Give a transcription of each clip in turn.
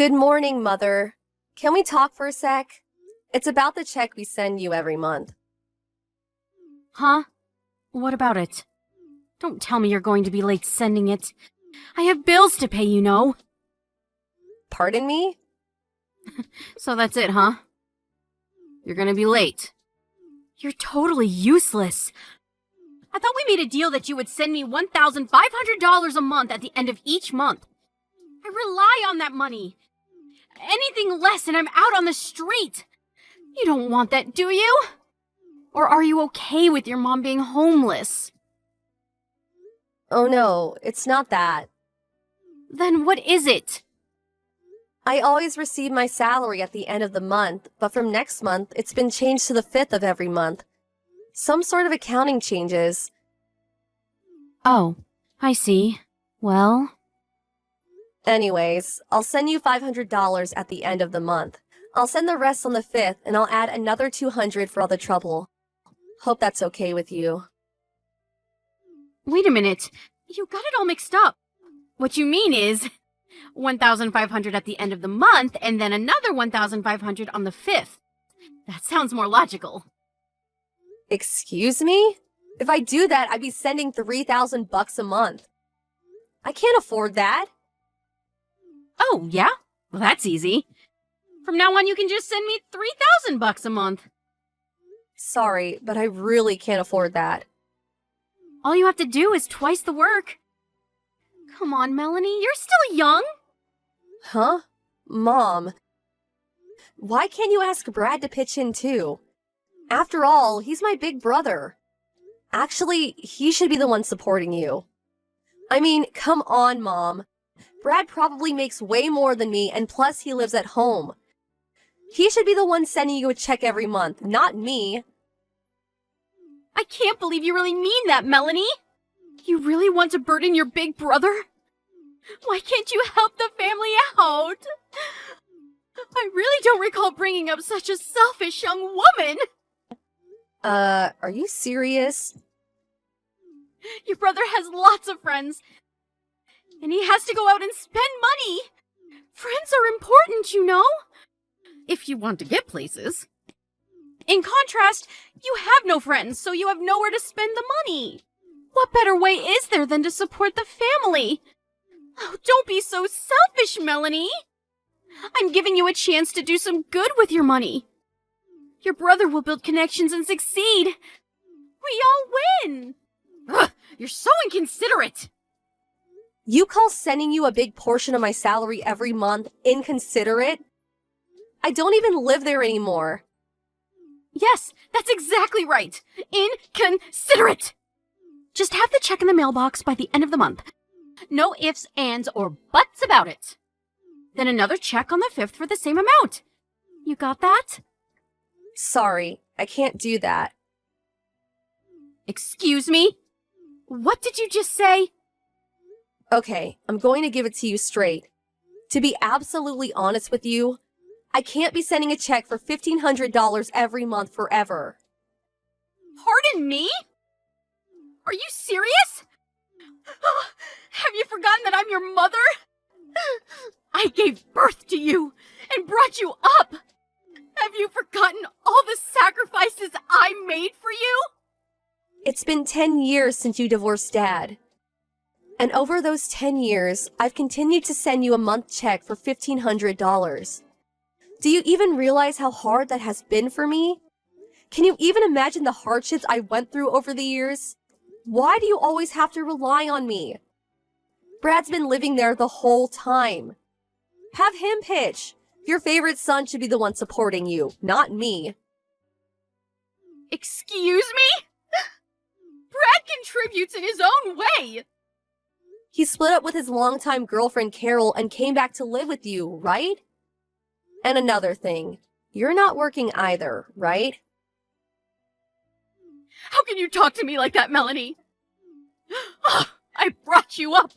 Good morning, Mother. Can we talk for a sec? It's about the check we send you every month. Huh? What about it? Don't tell me you're going to be late sending it. I have bills to pay, you know. Pardon me? So that's it, huh? You're gonna be late. You're totally useless. I thought we made a deal that you would send me $1,500 a month at the end of each month. I rely on that money. Anything less and I'm out on the street. You don't want that, do you? Or are you okay with your mom being homeless? Oh no, it's not that. Then what is it? I always receive my salary at the end of the month, but from next month, it's been changed to the 5th of every month. Some sort of accounting changes. Oh, I see. Well... Anyways, I'll send you $500 at the end of the month. I'll send the rest on the 5th, and I'll add another $200 for all the trouble. Hope that's okay with you. Wait a minute. You got it all mixed up. What you mean is $1,500 at the end of the month, and then another $1,500 on the 5th. That sounds more logical. Excuse me? If I do that, I'd be sending $3,000 a month. I can't afford that. Oh, yeah? Well, that's easy. From now on, you can just send me $3,000 a month. Sorry, but I really can't afford that. All you have to do is twice the work. Come on, Melanie, you're still young. Huh? Mom. Why can't you ask Brad to pitch in too? After all, he's my big brother. Actually, he should be the one supporting you. I mean, come on, Mom. Brad probably makes way more than me, and plus he lives at home. He should be the one sending you a check every month, not me. I can't believe you really mean that, Melanie. You really want to burden your big brother? Why can't you help the family out? I really don't recall bringing up such a selfish young woman. Are you serious? Your brother has lots of friends, and he has to go out and spend money. Friends are important, you know? If you want to get places. In contrast, you have no friends, so you have nowhere to spend the money. What better way is there than to support the family? Oh, don't be so selfish, Melanie. I'm giving you a chance to do some good with your money. Your brother will build connections and succeed. We all win. Ugh, you're so inconsiderate. You call sending you a big portion of my salary every month inconsiderate? I don't even live there anymore. Yes, that's exactly right. Inconsiderate. Just have the check in the mailbox by the end of the month. No ifs, ands, or buts about it. Then another check on the 5th for the same amount. You got that? Sorry, I can't do that. Excuse me? What did you just say? Okay, I'm going to give it to you straight. To be absolutely honest with you, I can't be sending a check for $1,500 every month forever. Pardon me? Are you serious? Have you forgotten that I'm your mother? I gave birth to you and brought you up. Have you forgotten all the sacrifices I made for you? It's been 10 years since you divorced Dad. And over those 10 years, I've continued to send you a month check for $1,500. Do you even realize how hard that has been for me? Can you even imagine the hardships I went through over the years? Why do you always have to rely on me? Brad's been living there the whole time. Have him pitch. Your favorite son should be the one supporting you, not me. Excuse me? Brad contributes in his own way. He split up with his longtime girlfriend Carol and came back to live with you, right? And another thing, you're not working either, right? How can you talk to me like that, Melanie? I brought you up.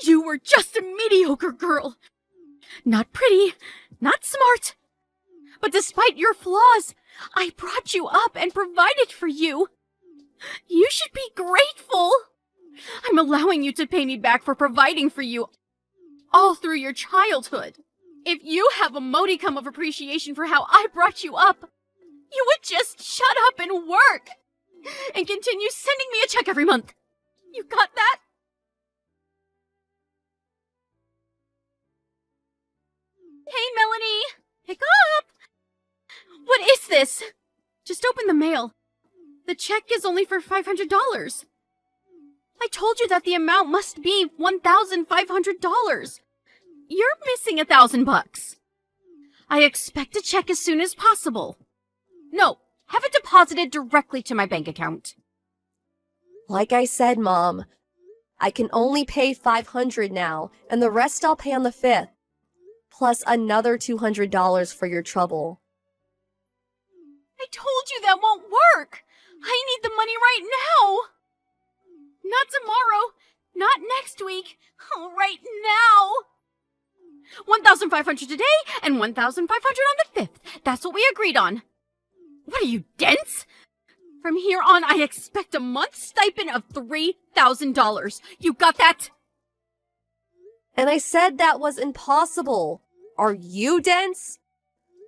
You were just a mediocre girl. Not pretty, not smart. But despite your flaws, I brought you up and provided for you. You should be grateful. I'm allowing you to pay me back for providing for you. all through your childhood. If you have a modicum of appreciation for how I brought you up, you would just shut up and work and continue sending me a check every month. You got that? Hey, Melanie! Pick up! What is this? Just open the mail. The check is only for $500. I told you that the amount must be $1,500. You're missing $1,000. I expect a check as soon as possible. No, have it deposited directly to my bank account. Like I said, Mom, I can only pay $500 now, and the rest I'll pay on the 5th, plus another $200 for your trouble. I told you that won't work. I need the money right now. Not tomorrow, not next week, right now. 1,500 today and 1,500 on the 5th. That's what we agreed on. What are you, dense? From here on, I expect a month's stipend of $3,000. You got that? And I said that was impossible. Are you dense?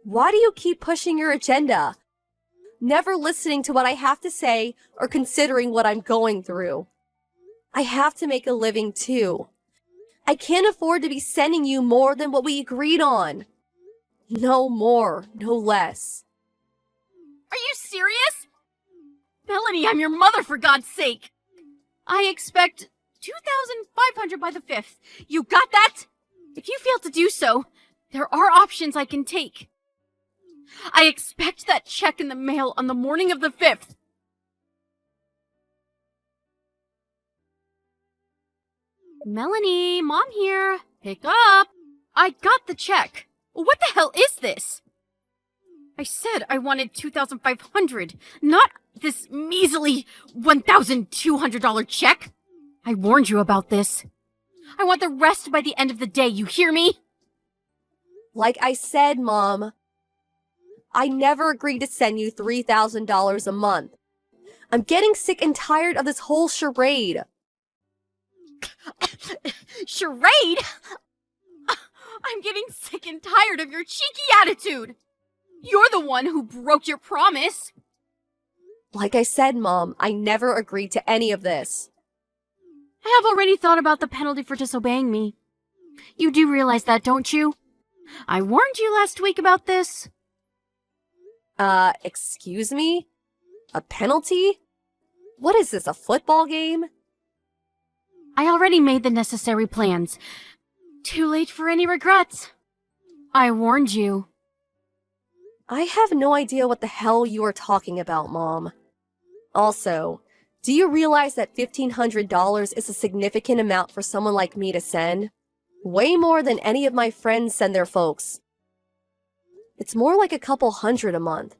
Why do you keep pushing your agenda? Never listening to what I have to say or considering what I'm going through. I have to make a living too. I can't afford to be sending you more than what we agreed on. No more, no less. Are you serious? Melanie, I'm your mother, for God's sake. I expect $2,500 by the 5th. You got that? If you fail to do so, there are options I can take. I expect that check in the mail on the morning of the 5th. Melanie, Mom here. Pick up. I got the check. What the hell is this? I said I wanted $2,500, not this measly $1,200 check. I warned you about this. I want the rest by the end of the day, you hear me? Like I said, Mom, I never agreed to send you $3,000 a month. I'm getting sick and tired of this whole charade. Charade? I'm getting sick and tired of your cheeky attitude. You're the one who broke your promise. Like I said, Mom, I never agreed to any of this. I have already thought about the penalty for disobeying me. You do realize that, don't you? I warned you last week about this. Excuse me? A penalty? What is this, a football game? I already made the necessary plans. Too late for any regrets. I warned you. I have no idea what the hell you are talking about, Mom. Also, do you realize that $1,500 is a significant amount for someone like me to send? Way more than any of my friends send their folks. It's more like a couple hundred a month.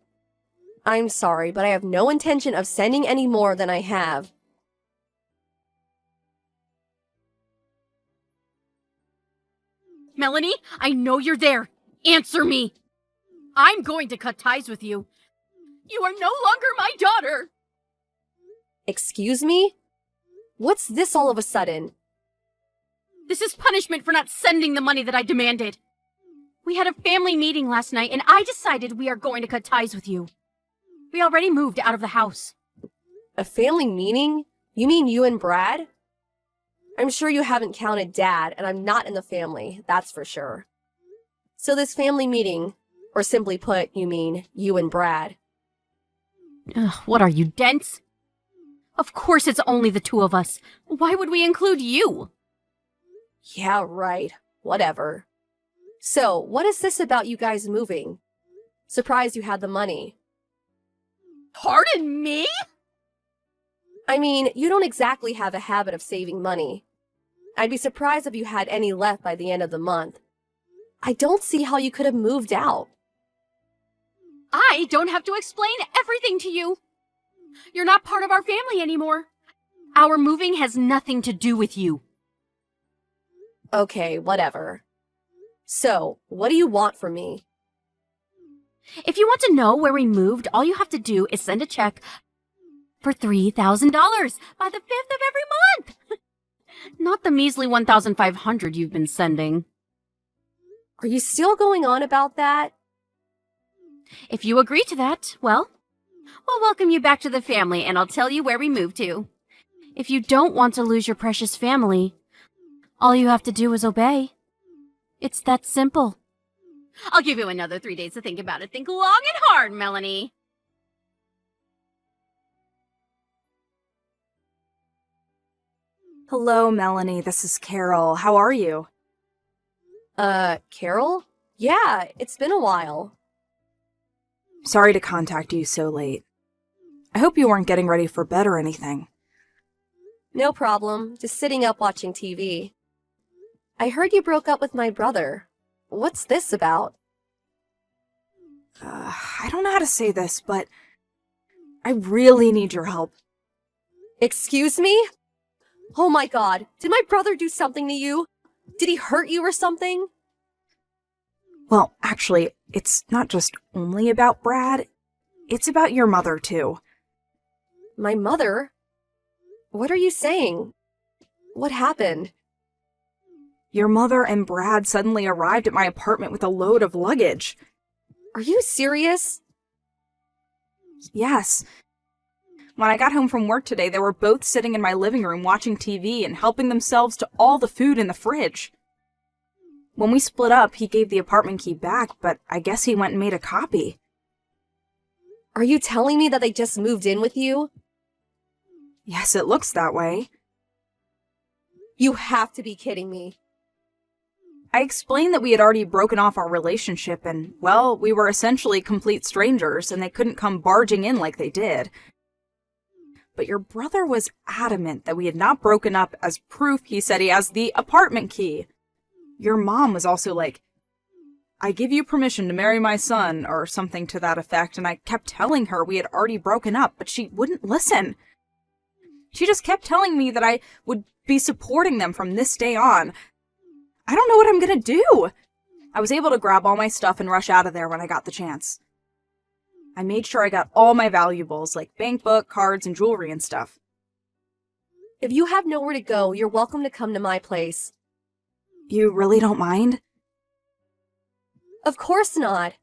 I'm sorry, but I have no intention of sending any more than I have. Melanie, I know you're there. Answer me. I'm going to cut ties with you. You are no longer my daughter. Excuse me? What's this all of a sudden? This is punishment for not sending the money that I demanded. We had a family meeting last night, and I decided we are going to cut ties with you. We already moved out of the house. A family meeting? You mean you and Brad? I'm sure you haven't counted Dad, and I'm not in the family, that's for sure. So this family meeting, or simply put, you mean you and Brad. Ugh, what are you, dense? Of course it's only the two of us. Why would we include you? Yeah, right. Whatever. So, what is this about you guys moving? Surprised you had the money. Pardon me? I mean, you don't exactly have a habit of saving money. I'd be surprised if you had any left by the end of the month. I don't see how you could have moved out. I don't have to explain everything to you. You're not part of our family anymore. Our moving has nothing to do with you. Okay, whatever. So, what do you want from me? If you want to know where we moved, all you have to do is send a check for $3,000 by the 5th of every month. Not the measly 1,500 you've been sending. Are you still going on about that? If you agree to that, well, we'll welcome you back to the family and I'll tell you where we move to. If you don't want to lose your precious family, all you have to do is obey. It's that simple. I'll give you another 3 days to think about it. Think long and hard, Melanie. Hello, Melanie. This is Carol. How are you? Carol? Yeah, it's been a while. Sorry to contact you so late. I hope you weren't getting ready for bed or anything. No problem, just sitting up watching TV. I heard you broke up with my brother. What's this about? I don't know how to say this, but I really need your help. Excuse me? Oh my god, did my brother do something to you? Did he hurt you or something? Well, actually, it's not just only about Brad. It's about your mother, too. My mother? What are you saying? What happened? Your mother and Brad suddenly arrived at my apartment with a load of luggage. Are you serious? Yes. When I got home from work today, they were both sitting in my living room watching TV and helping themselves to all the food in the fridge. When we split up, he gave the apartment key back, but I guess he went and made a copy. Are you telling me that they just moved in with you? Yes, it looks that way. You have to be kidding me. I explained that we had already broken off our relationship and, well, we were essentially complete strangers and they couldn't come barging in like they did. But your brother was adamant that we had not broken up. As proof, he said he has the apartment key. Your mom was also like, I give you permission to marry my son, or something to that effect, and I kept telling her we had already broken up, but she wouldn't listen. She just kept telling me that I would be supporting them from this day on. I don't know what I'm gonna do. I was able to grab all my stuff and rush out of there when I got the chance. I made sure I got all my valuables, like bank book, cards, and jewelry and stuff. If you have nowhere to go, you're welcome to come to my place. You really don't mind? Of course not.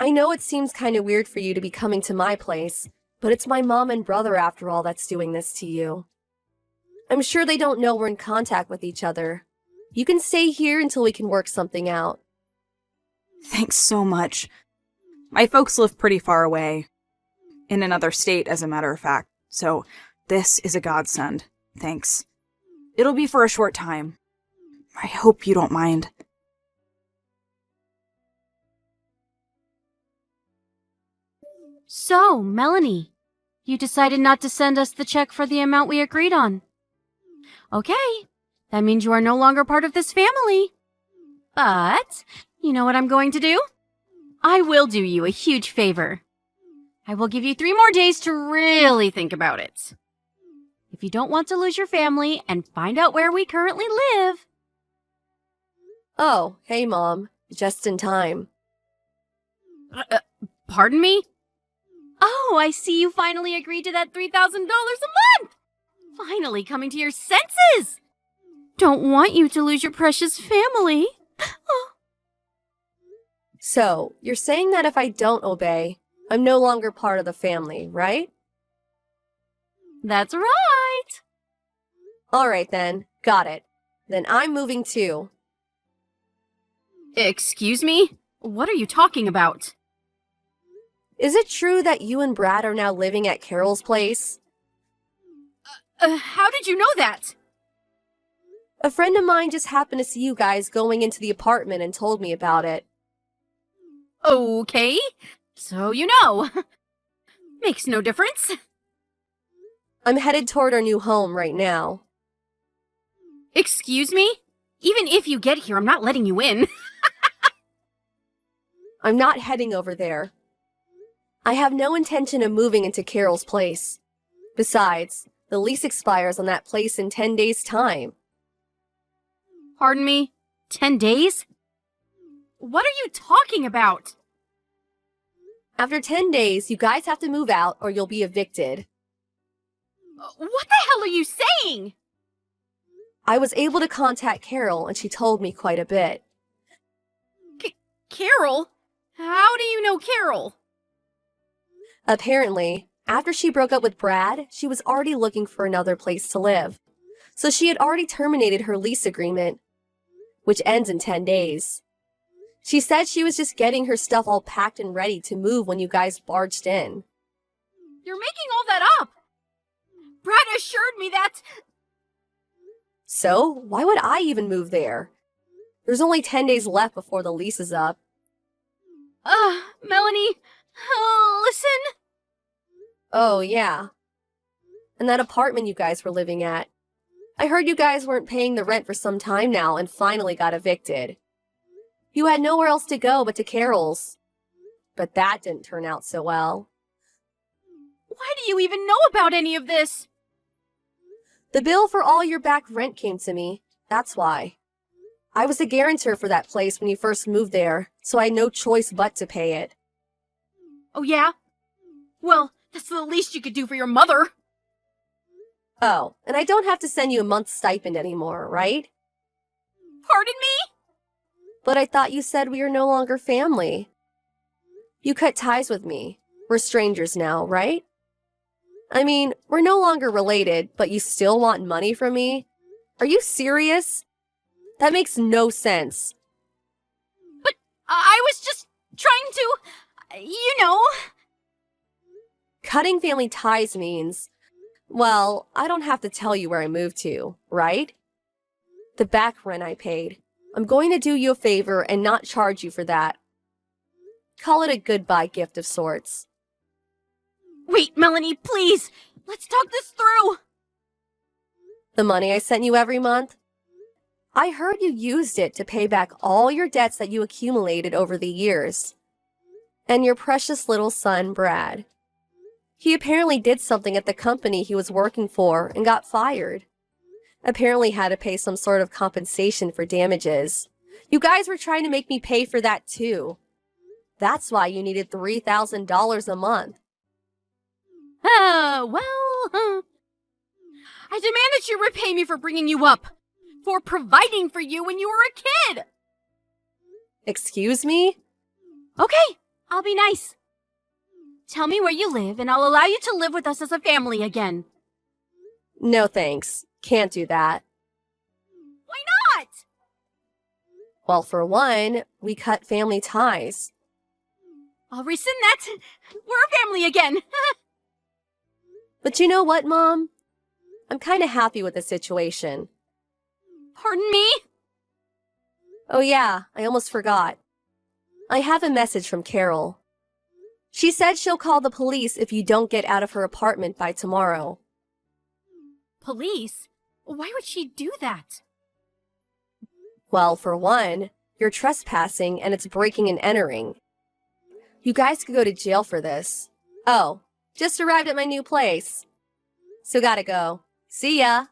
I know it seems kind of weird for you to be coming to my place, but it's my mom and brother after all that's doing this to you. I'm sure they don't know we're in contact with each other. You can stay here until we can work something out. Thanks so much. My folks live pretty far away. In another state, as a matter of fact. So, this is a godsend. Thanks. It'll be for a short time. I hope you don't mind. So, Melanie, you decided not to send us the check for the amount we agreed on. Okay, that means you are no longer part of this family. But, you know what I'm going to do? I will do you a huge favor. I will give you 3 more days to really think about it. If you don't want to lose your family and find out where we currently live. Oh, hey Mom. Just in time. Pardon me? Oh, I see you finally agreed to that $3,000 a month! Finally coming to your senses! Don't want you to lose your precious family. So, you're saying that if I don't obey, I'm no longer part of the family, right? That's right! Alright then, got it. Then I'm moving too. Excuse me? What are you talking about? Is it true that you and Brad are now living at Carol's place? How did you know that? A friend of mine just happened to see you guys going into the apartment and told me about it. Okay, so you know. Makes no difference. I'm headed toward our new home right now. Excuse me? Even if you get here, I'm not letting you in. I'm not heading over there. I have no intention of moving into Carol's place. Besides, the lease expires on that place in 10 days' time. Pardon me? 10 days? What are you talking about? After 10 days, you guys have to move out or you'll be evicted. What the hell are you saying? I was able to contact Carol and she told me quite a bit. Carol? How do you know Carol? Apparently, after she broke up with Brad, she was already looking for another place to live. So she had already terminated her lease agreement, which ends in 10 days. She said she was just getting her stuff all packed and ready to move when you guys barged in. You're making all that up! Brad assured me that... So, why would I even move there? There's only 10 days left before the lease is up. Melanie, listen. Oh, yeah. And that apartment you guys were living at. I heard you guys weren't paying the rent for some time now and finally got evicted. You had nowhere else to go but to Carol's. But that didn't turn out so well. Why do you even know about any of this? The bill for all your back rent came to me. That's why. I was a guarantor for that place when you first moved there, so I had no choice but to pay it. Oh, yeah? Well, that's the least you could do for your mother. Oh, and I don't have to send you a month's stipend anymore, right? Pardon me? But I thought you said we are no longer family. You cut ties with me. We're strangers now, right? I mean, we're no longer related, but you still want money from me? Are you serious? That makes no sense. But I was just trying to, you know... Cutting family ties means, well, I don't have to tell you where I moved to, right? The back rent I paid. I'm going to do you a favor and not charge you for that. Call it a goodbye gift of sorts. Wait, Melanie, please! Let's talk this through! The money I sent you every month? I heard you used it to pay back all your debts that you accumulated over the years. And your precious little son, Brad. He apparently did something at the company he was working for and got fired. Apparently had to pay some sort of compensation for damages. You guys were trying to make me pay for that too. That's why you needed $3,000 a month. I demand that you repay me for bringing you up, for providing for you when you were a kid. Excuse me? Okay, I'll be nice. Tell me where you live and I'll allow you to live with us as a family again. No thanks. Can't do that. Why not? Well, for one, we cut family ties. I'll rescind that. We're a family again. But you know what, Mom? I'm kind of happy with the situation. Pardon me? Oh yeah, I almost forgot. I have a message from Carol. She said she'll call the police if you don't get out of her apartment by tomorrow. Police? Why would she do that? Well, for one, you're trespassing and it's breaking and entering. You guys could go to jail for this. Oh, just arrived at my new place. So gotta go. See ya.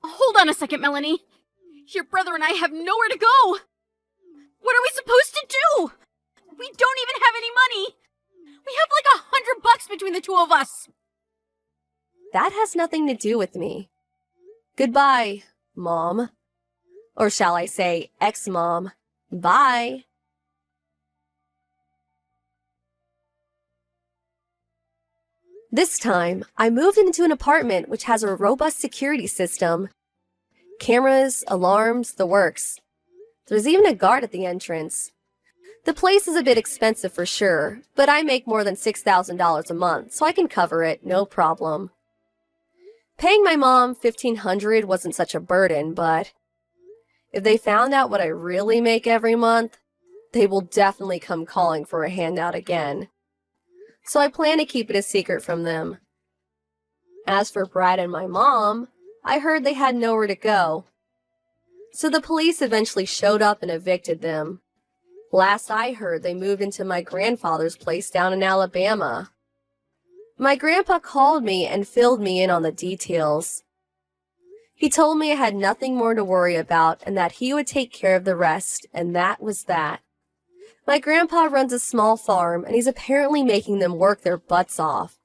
Hold on a second, Melanie. Your brother and I have nowhere to go. What are we supposed to do? We don't even have any money. We have like $100 between the two of us. That has nothing to do with me. Goodbye, Mom. Or shall I say, ex-mom. Bye. This time, I moved into an apartment which has a robust security system. Cameras, alarms, the works. There's even a guard at the entrance. The place is a bit expensive for sure, but I make more than $6,000 a month, so I can cover it, no problem. Paying my mom $1,500 wasn't such a burden, but if they found out what I really make every month, they will definitely come calling for a handout again. So I plan to keep it a secret from them. As for Brad and my mom, I heard they had nowhere to go. So the police eventually showed up and evicted them. Last I heard, they moved into my grandfather's place down in Alabama. My grandpa called me and filled me in on the details. He told me I had nothing more to worry about and that he would take care of the rest, and that was that. My grandpa runs a small farm, and he's apparently making them work their butts off.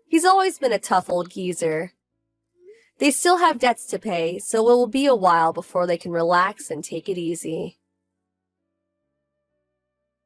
He's always been a tough old geezer. They still have debts to pay, so it will be a while before they can relax and take it easy.